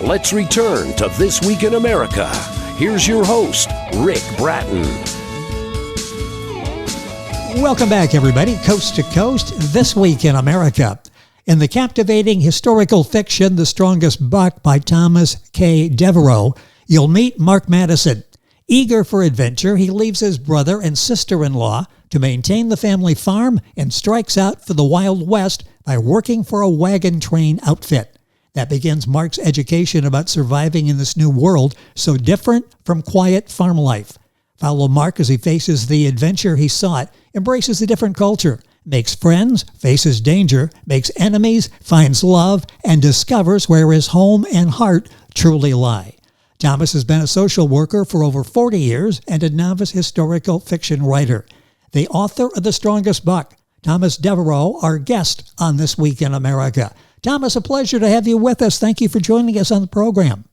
Let's return to This Week in America. Here's your host, Rick Bratton. Welcome back, everybody. Coast to Coast, This Week in America. In the captivating historical fiction, The Strongest Buck by Thomas K. Devereaux, you'll meet Mark Madison. Eager for adventure, he leaves his brother and sister-in-law to maintain the family farm and strikes out for the Wild West by working for a wagon train outfit. That begins Mark's education about surviving in this new world, so different from quiet farm life. Follow Mark as he faces the adventure he sought, embraces a different culture, makes friends, faces danger, makes enemies, finds love, and discovers where his home and heart truly lie. Thomas has been a social worker for over 40 years and a novice historical fiction writer. The author of The Strongest Buck, Thomas Devereaux, our guest on This Week in America. Thomas, a pleasure to have you with us. Thank you for joining us on the program.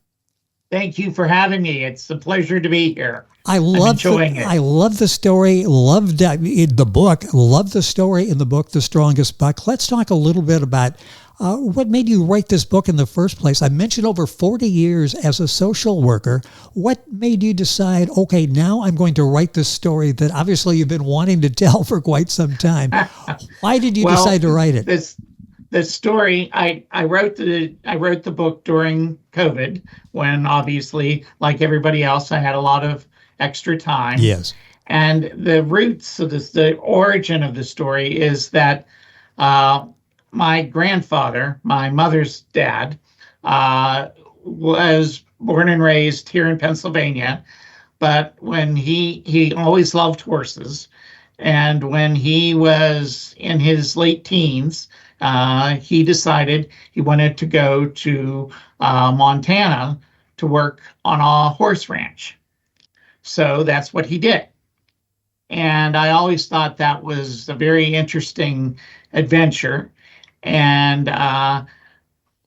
Thank you for having me. It's a pleasure to be here. I love the story, loved the book, loved the story in the book, The Strongest Buck. Let's talk a little bit about what made you write this book in the first place. I mentioned over 40 years as a social worker. What made you decide, okay, now I'm going to write this story that obviously you've been wanting to tell for quite some time? Why did you decide to write it? The story, I wrote the book during COVID, when obviously, like everybody else, I had a lot of extra time. Yes. And the roots of this, the origin of the story is that my grandfather, my mother's dad, was born and raised here in Pennsylvania, but when he always loved horses, and when he was in his late teens, he decided he wanted to go to Montana to work on a horse ranch. So that's what he did. And I always thought that was a very interesting adventure. And I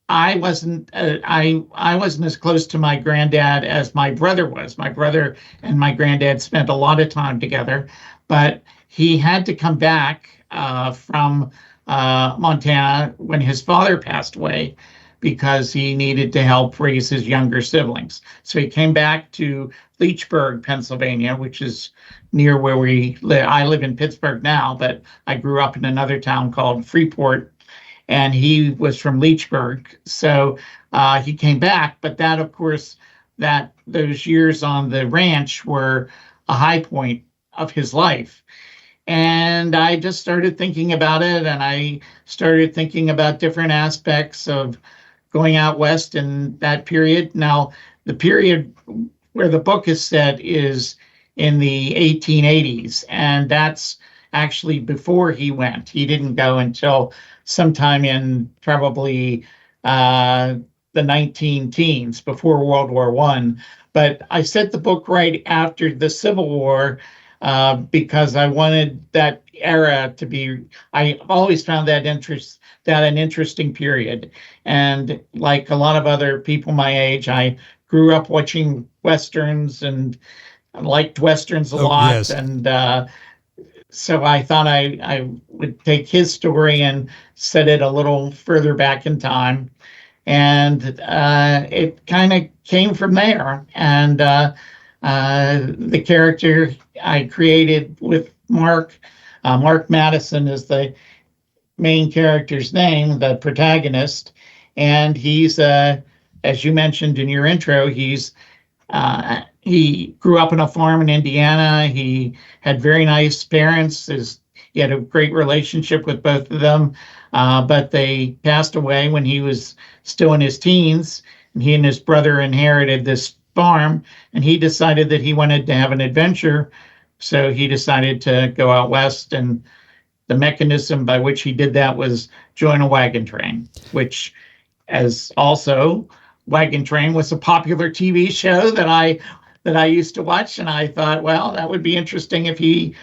wasn't as close to my granddad as my brother was. My brother and my granddad spent a lot of time together, but he had to come back from Montana when his father passed away because he needed to help raise his younger siblings. So he came back to Leechburg, Pennsylvania, which is near where we live. I live in Pittsburgh now, but I grew up in another town called Freeport, and he was from Leechburg. So he came back, but that, of course, those years on the ranch were a high point of his life. And I just started thinking about it, and I started thinking about different aspects of going out west in that period. Now, the period where the book is set is in the 1880s, and that's actually before he went. He didn't go until sometime in probably the 19 teens, before World War I. But I set the book right after the Civil War, because I wanted that era to be, I always found that an interesting period. And like a lot of other people my age, I grew up watching Westerns and liked Westerns a lot. Yes. And so I thought I would take his story and set it a little further back in time. And it kind of came from there. And the character I created with Mark Madison is the main character's name, the protagonist. And he's, as you mentioned in your intro, he grew up on a farm in Indiana. He had very nice parents. He had a great relationship with both of them, but they passed away when he was still in his teens. And he and his brother inherited this farm, and he decided that he wanted to have an adventure. So he decided to go out west, and the mechanism by which he did that was join a wagon train, which, as also Wagon Train was a popular TV show that I used to watch, and I thought, well, that would be interesting if he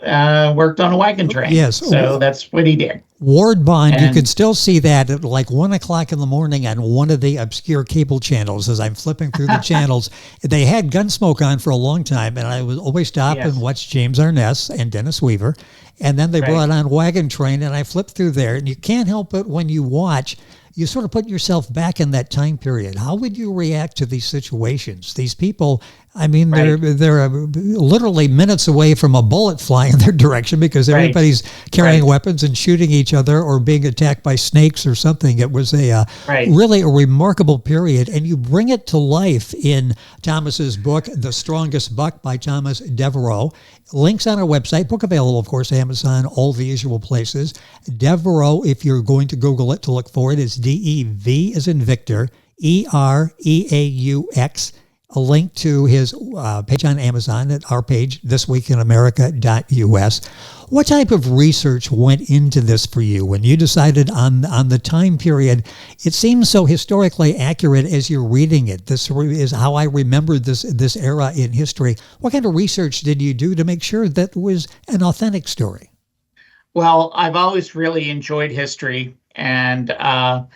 worked on a wagon train. Yes. So that's what he did. Ward Bond, you could still see that at like 1 o'clock in the morning on one of the obscure cable channels as I'm flipping through the channels. They had Gunsmoke on for a long time, and I would always stop and watch James Arness and Dennis Weaver. And then they brought on Wagon Train, and I flipped through there. And you can't help it when you watch, you sort of put yourself back in that time period. How would you react to these situations? These people, I mean, they're literally minutes away from a bullet flying in their direction because everybody's carrying weapons and shooting each other or being attacked by snakes or something. It was a really a remarkable period, and you bring it to life in Thomas's book, The Strongest Buck by Thomas Devereaux. Links on our website, book available, of course, Amazon, all the usual places. Devereaux, if you're going to Google it to look for it, is D-E-V as in Victor, E-R-E-A-U-X. A link to his page on Amazon at our page, thisweekinamerica.us. What type of research went into this for you when you decided on the time period? It seems so historically accurate as you're reading it. This is how I remembered this era in history. What kind of research did you do to make sure that was an authentic story? Well, I've always really enjoyed history, and I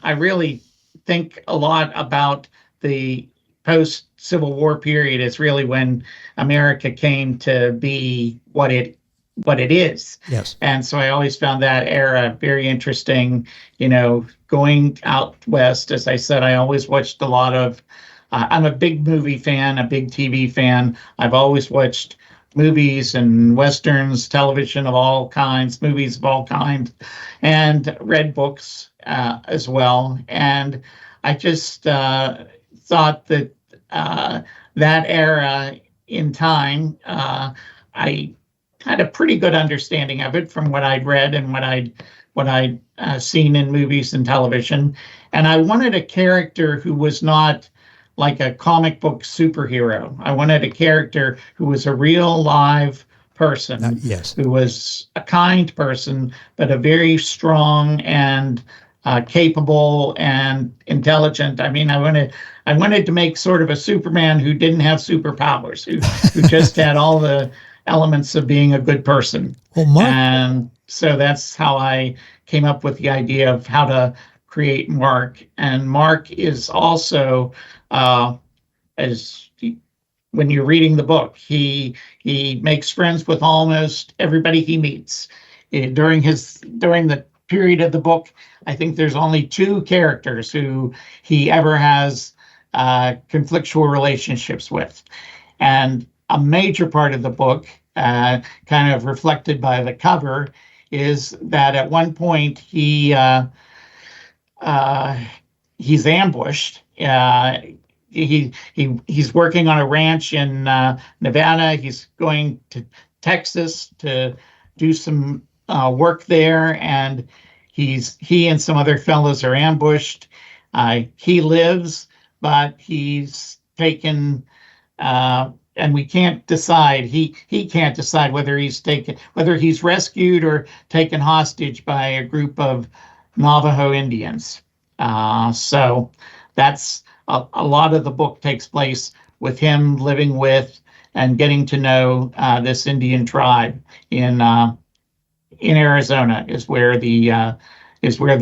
really think a lot about the post-Civil War period is really when America came to be what it is. Yes. And so I always found that era very interesting. You know, going out west, as I said, I always watched a lot of, I'm a big movie fan, a big TV fan. I've always watched movies and westerns, television of all kinds, movies of all kinds, and read books as well. And I just thought that that era in time, I had a pretty good understanding of it from what I'd read and what I'd seen in movies and television. And I wanted a character who was not like a comic book superhero. I wanted a character who was a real live person, who was a kind person, but a very strong and capable and intelligent. I mean, I wanted to make sort of a Superman who didn't have superpowers, who just had all the elements of being a good person. Well, Mark, and so that's how I came up with the idea of how to create Mark. And Mark is also, when you're reading the book, he makes friends with almost everybody he meets. During the period of the book, I think there's only 2 characters who he ever has conflictual relationships with. And a major part of the book, kind of reflected by the cover, is that at one point he's ambushed. He's working on a ranch in Nevada. He's going to Texas to do some work there, and he and some other fellows are ambushed. He lives, but he's taken, and we can't decide. He can't decide whether he's rescued or taken hostage by a group of Navajo Indians. So that's a lot of the book takes place with him living with and getting to know this Indian tribe in Arizona is where the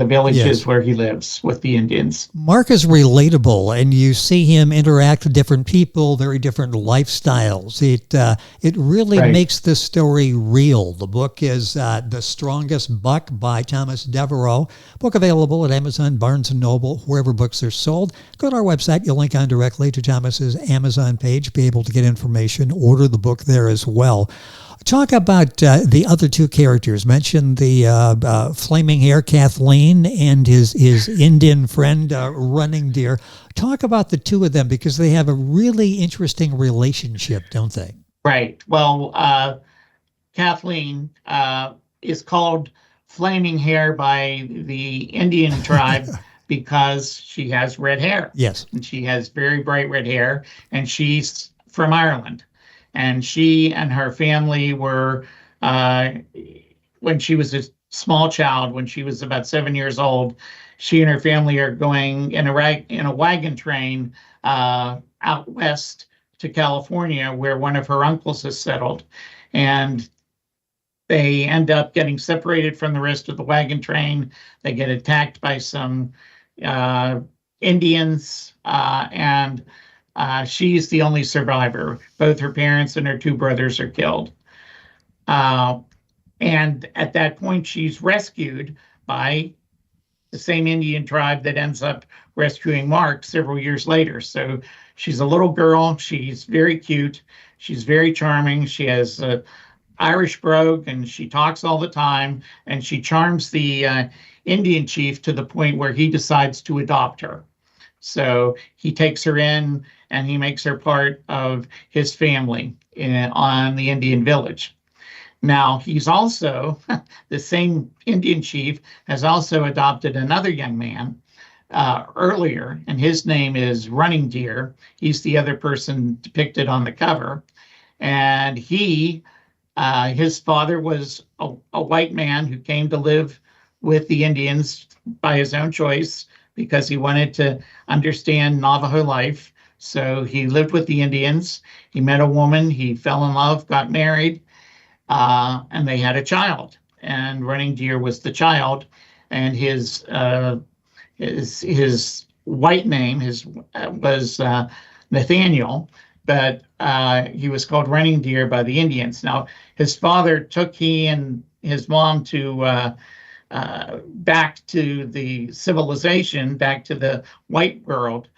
village is where he lives with the Indians. Mark is relatable, and you see him interact with different people, very different lifestyles. It really makes the story real. The book is The Strongest Buck by Thomas Devereaux. Book available at Amazon, Barnes & Noble, wherever books are sold. Go to our website. You'll link on directly to Thomas's Amazon page, be able to get information, order the book there as well. Talk about the other 2 characters. Mention the flaming hair Kathleen and his Indian friend Running Deer. Talk about the 2 of them because they have a really interesting relationship, don't they? Right. Well, Kathleen is called Flaming Hair by the Indian tribe because she has red hair. Yes. And she has very bright red hair, and she's from Ireland. And she and her family were, when she was a small child, when she was about 7 years old, she and her family are going in a wagon train out west to California, where one of her uncles is settled. And they end up getting separated from the rest of the wagon train. They get attacked by some Indians, and she's the only survivor. Both her parents and her 2 brothers are killed. And at that point, she's rescued by the same Indian tribe that ends up rescuing Mark several years later. So she's a little girl. She's very cute. She's very charming. She has a Irish brogue, and she talks all the time, and she charms the Indian chief to the point where he decides to adopt her. So he takes her in and he makes her part of his family on the Indian village. Now, he's also, the same Indian chief has also adopted another young man earlier, and his name is Running Deer. He's the other person depicted on the cover. And his father was a white man who came to live with the Indians by his own choice because he wanted to understand Navajo life. So he lived with the Indians. He met a woman. He fell in love, got married, and they had a child. And Running Deer was the child, and his white name was Nathaniel, but he was called Running Deer by the Indians. Now, his father took he and his mom to back to the civilization, back to the white world,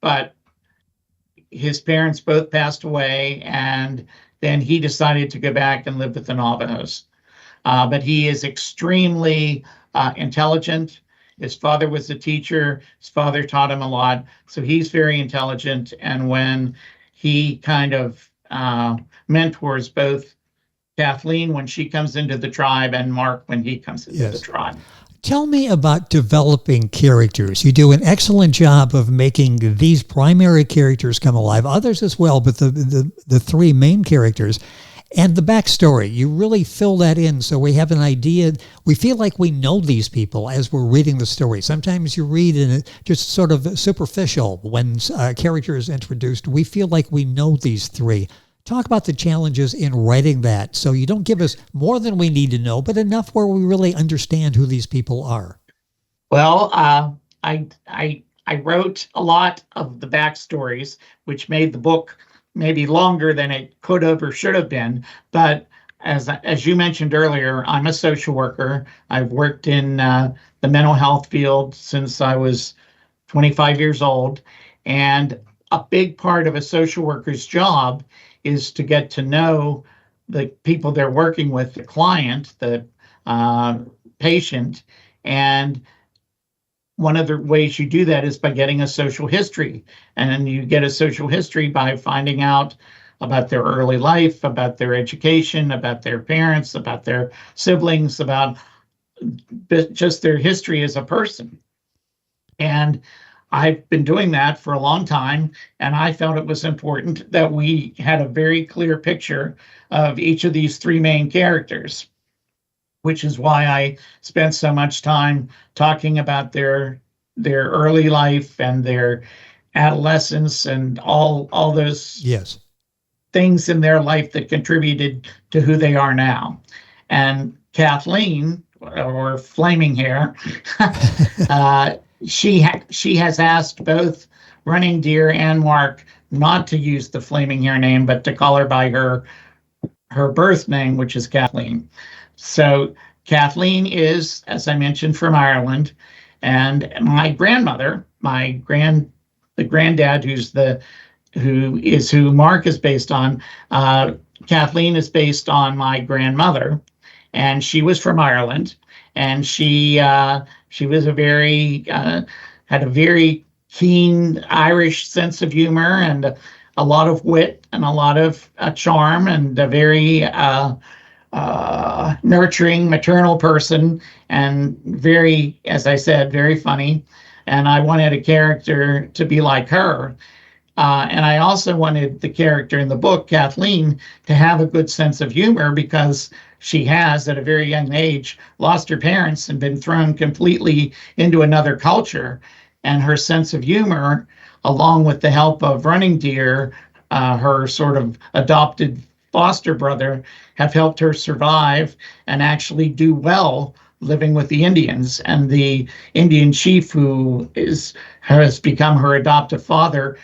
but his parents both passed away, and then he decided to go back and live with the Navajos. But he is extremely intelligent. His father was a teacher. His father taught him a lot. So he's very intelligent. And when he kind of mentors both Kathleen when she comes into the tribe and Mark when he comes into the tribe. Tell me about developing characters. You do an excellent job of making these primary characters come alive, others as well, but the three main characters. And the backstory, you really fill that in so we have an idea. We feel like we know these people as we're reading the story. Sometimes you read and it's just sort of superficial when a character is introduced. We feel like we know these three. Talk about the challenges in writing that so you don't give us more than we need to know, but enough where we really understand who these people are. Well, I wrote a lot of the backstories, which made the book maybe longer than it could have or should have been. But as you mentioned earlier, I'm a social worker. I've worked in the mental health field since I was 25 years old. And a big part of a social worker's job is to get to know the people they're working with, the client, the patient. And one of the ways you do that is by getting a social history. And you get a social history by finding out about their early life, about their education, about their parents, about their siblings, about just their history as a person. And I've been doing that for a long time, and I felt it was important that we had a very clear picture of each of these three main characters, which is why I spent so much time talking about their early life and their adolescence and all those things in their life that contributed to who they are now. And Kathleen, or Flaming Hair, she has asked both Running Deer and Mark not to use the Flaming Hair name, but to call her by her birth name, which is Kathleen. So Kathleen is, as I mentioned, from Ireland, and my grandmother, the granddad who Mark is based on, Kathleen is based on my grandmother, and she was from Ireland, and she was had a very keen Irish sense of humor and a lot of wit and a lot of charm and a very nurturing maternal person, and very, as I said, very funny. And I wanted a character to be like her. And I also wanted the character in the book, Kathleen, to have a good sense of humor because she has, at a very young age, lost her parents and been thrown completely into another culture. And her sense of humor, along with the help of Running Deer, her sort of adopted foster brother, have helped her survive and actually do well living with the Indians. And the Indian chief, who has become her adoptive father,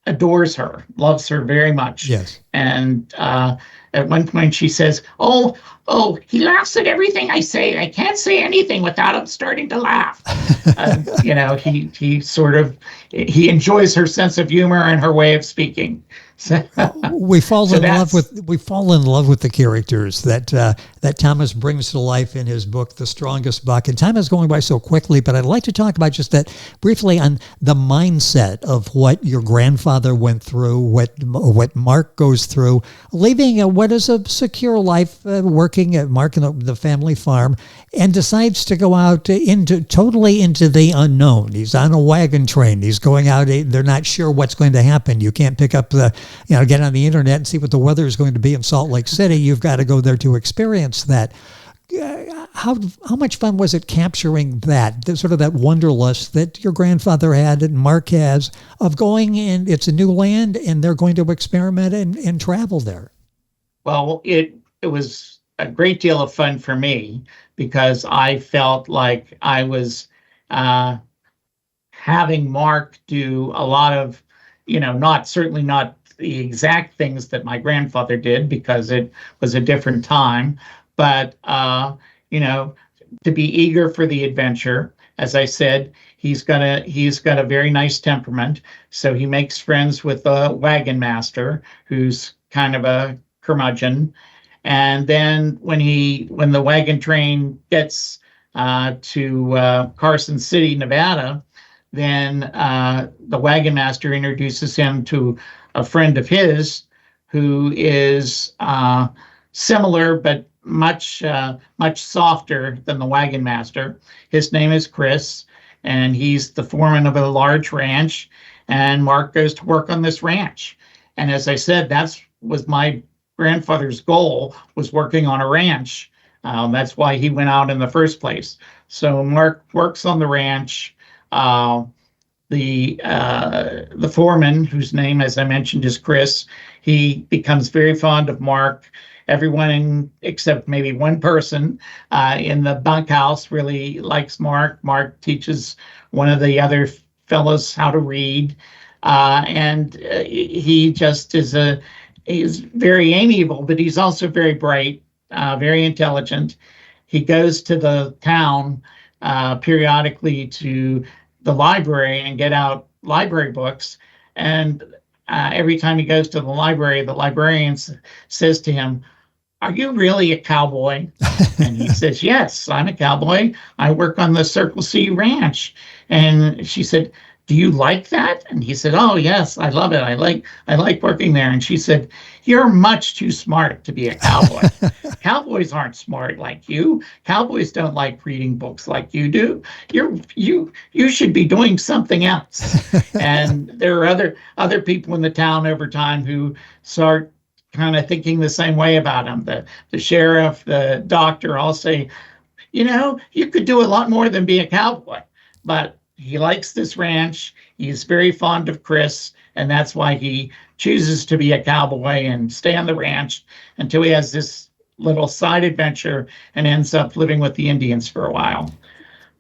adores her, loves her very much. Yes. And at one point she says, oh, he laughs at everything I say. I can't say anything without him starting to laugh. He sort of, he enjoys her sense of humor and her way of speaking. So, we fall in love with the characters that Thomas brings to life in his book, The Strongest Buck. And time is going by so quickly, but I'd like to talk about just that briefly on the mindset of what your grandfather went through, what Mark goes through, leaving what is a secure life, working at Mark and the family farm, and decides to go out totally into the unknown. He's on a wagon train. He's going out. They're not sure what's going to happen. You can't pick up get on the internet and see what the weather is going to be in Salt Lake City. You've got to go there to experience that. How much fun was it capturing that sort of that wanderlust that your grandfather had and Mark has of going in? It's a new land and they're going to experiment and travel there. Well, it was a great deal of fun for me because I felt like I was having Mark do a lot of, certainly not the exact things that my grandfather did because it was a different time, but to be eager for the adventure. As I said, he's got a very nice temperament, so he makes friends with the wagon master, who's kind of a curmudgeon. And then when the wagon train gets to Carson City, Nevada, then the wagon master introduces him to a friend of his who is similar but much softer than the wagon master. His name is Chris, and he's the foreman of a large ranch. And Mark goes to work on this ranch. And as I said, was my grandfather's goal, was working on a ranch. That's why he went out in the first place. So Mark works on the ranch. The foreman, whose name, as I mentioned, is Chris, he becomes very fond of Mark. Everyone except maybe one person in the bunkhouse really likes Mark. Mark teaches one of the other fellows how to read, and he just he's very amiable, but he's also very bright, very intelligent. He goes to the town periodically to the library and get out library books, and every time he goes to the library, the librarian says to him, "Are you really a cowboy?" And he says, "Yes, I'm a cowboy. I work on the Circle C ranch." And she said, "Do you like that?" And he said, "Oh, yes, I love it. I like working there." And she said, "You're much too smart to be a cowboy. Cowboys aren't smart like you. Cowboys don't like reading books like you do. You should be doing something else." And there are other people in the town over time who start kind of thinking the same way about him. The sheriff, the doctor all say, "You could do a lot more than be a cowboy." But he likes this ranch. He's very fond of Chris, and that's why he chooses to be a cowboy and stay on the ranch until he has this little side adventure and ends up living with the Indians for a while.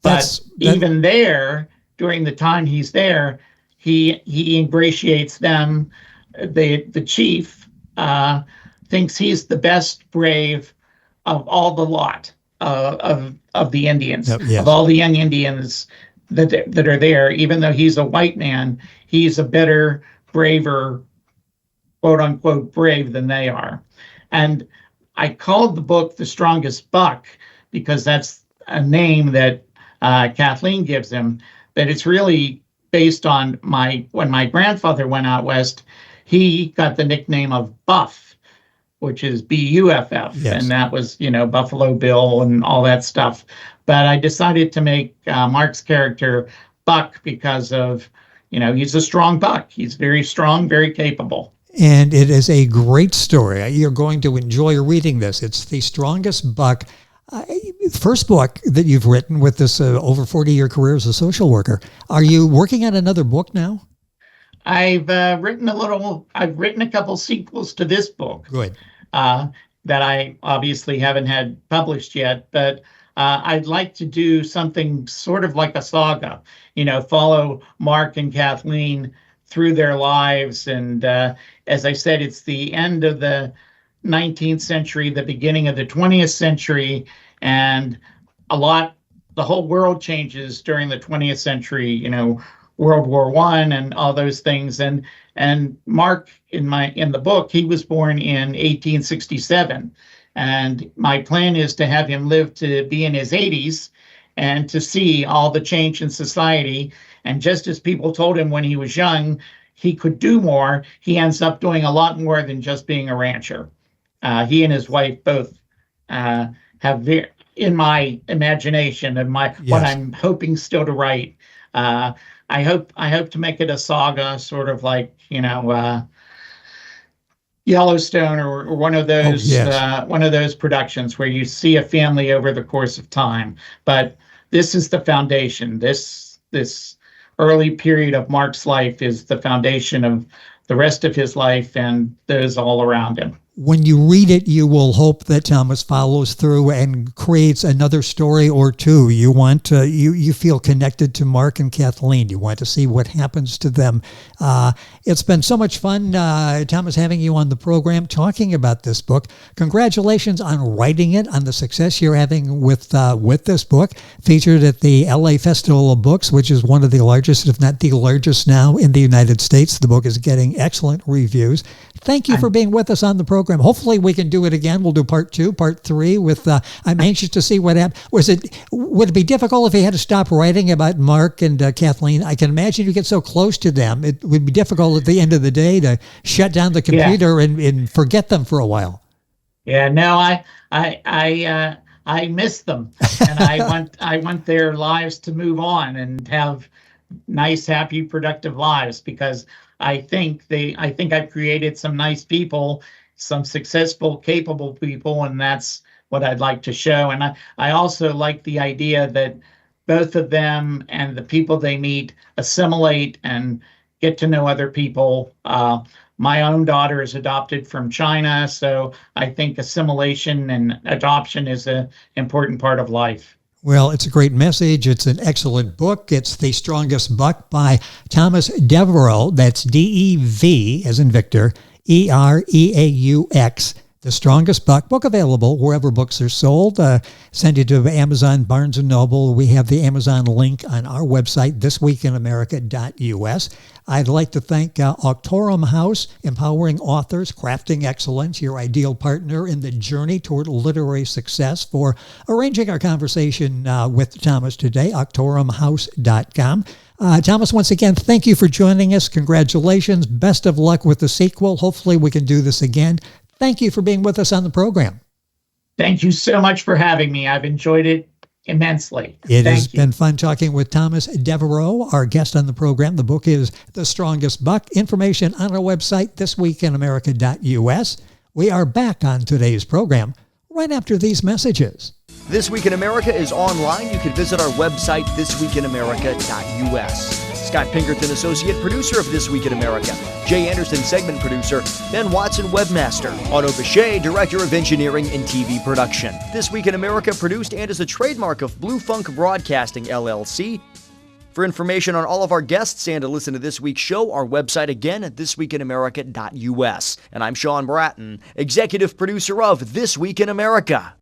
But even there, during the time he's there, he ingratiates them. The chief thinks he's the best brave of all the lot of the Indians, yes. Of all the young Indians that are there. Even though he's a white man, he's a better, braver, quote unquote, brave than they are. And I called the book The Strongest Buck because that's a name that Kathleen gives him, but it's really based on when my grandfather went out west, he got the nickname of Buff, which is Buff. Yes. And that was, Buffalo Bill and all that stuff. But I decided to make Mark's character Buck because of, he's a strong buck. He's very strong, very capable. And it is a great story. You're going to enjoy reading this. It's The Strongest Buck. First book that you've written with this over 40-year career as a social worker. Are you working on another book now? I've written a couple sequels to this book. Good. That I obviously haven't had published yet, but I'd like to do something sort of like a saga, follow Mark and Kathleen through their lives. And as I said, it's the end of the 19th century, the beginning of the 20th century, and the whole world changes during the 20th century, World War I and all those things. And Mark, in the book, he was born in 1867. And my plan is to have him live to be in his 80s and to see all the change in society. And just as people told him when he was young, he could do more, he ends up doing a lot more than just being a rancher. He and his wife both have, in my imagination and what I'm hoping still to write, I hope to make it a saga, sort of like, Yellowstone or one of those productions where you see a family over the course of time. But this is the foundation. This early period of Mark's life is the foundation of the rest of his life and those all around him. When you read it, you will hope that Thomas follows through and creates another story or two. You want to, you feel connected to Mark and Kathleen. You want to see what happens to them. It's been so much fun, Thomas, having you on the program talking about this book. Congratulations on writing it, on the success you're having with this book, featured at the LA Festival of Books, which is one of the largest, if not the largest now in the United States. The book is getting excellent reviews. Thank you for being with us on the program. Hopefully we can do it again. We'll do part 2, part 3 with, I'm anxious to see what happens. Would it be difficult if he had to stop writing about Mark and Kathleen? I can imagine you get so close to them. It would be difficult at the end of the day to shut down the computer and forget them for a while. Yeah, no, I miss them, and I want their lives to move on and have nice, happy, productive lives, because I think I've created some nice people, some successful, capable people, and that's what I'd like to show. And I also like the idea that both of them and the people they meet assimilate and get to know other people. My own daughter is adopted from China, so I think assimilation and adoption is an important part of life. Well, it's a great message. It's an excellent book. It's The Strongest Buck by Thomas Devereaux. That's D-E-V, as in Victor, E-R-E-A-U-X. The Strongest Buck. Book available wherever books are sold. Send it to Amazon, Barnes & Noble. We have the Amazon link on our website, thisweekinamerica.us. I'd like to thank Auctorum House, empowering authors, crafting excellence, your ideal partner in the journey toward literary success, for arranging our conversation with Thomas today, auctorumhouse.com. Thomas, once again, thank you for joining us. Congratulations. Best of luck with the sequel. Hopefully we can do this again. Thank you for being with us on the program. Thank you so much for having me. I've enjoyed it immensely. It has been fun talking with Thomas Devereaux, our guest on the program. The book is The Strongest Buck. Information on our website, thisweekinamerica.us. We are back on today's program right after these messages. This Week in America is online. You can visit our website, thisweekinamerica.us. Scott Pinkerton, Associate Producer of This Week in America. Jay Anderson, Segment Producer. Ben Watson, Webmaster. Otto Bechet, Director of Engineering and TV Production. This Week in America produced and is a trademark of Blue Funk Broadcasting, LLC. For information on all of our guests and to listen to this week's show, our website again at thisweekinamerica.us. And I'm Sean Bratton, Executive Producer of This Week in America.